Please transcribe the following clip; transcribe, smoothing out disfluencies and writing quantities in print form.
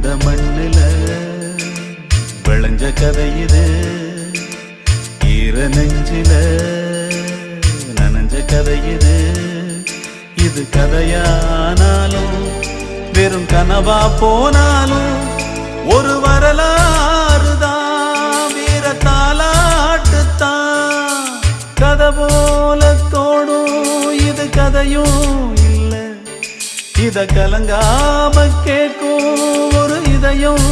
இந்த மண்ணில விளைஞ்ச கதை இது, ஈர நெஞ்சில நனைஞ்ச கதை இது. இது கதையானாலும் வெறும் கனவா போனாலும் ஒரு வரலாறுதான், வீர தாலாட்டுத்தான். கதை போல தோடும் இது கதையும் இல்ல, இத கலங்காம கேட்கும் ஒரு இதயம்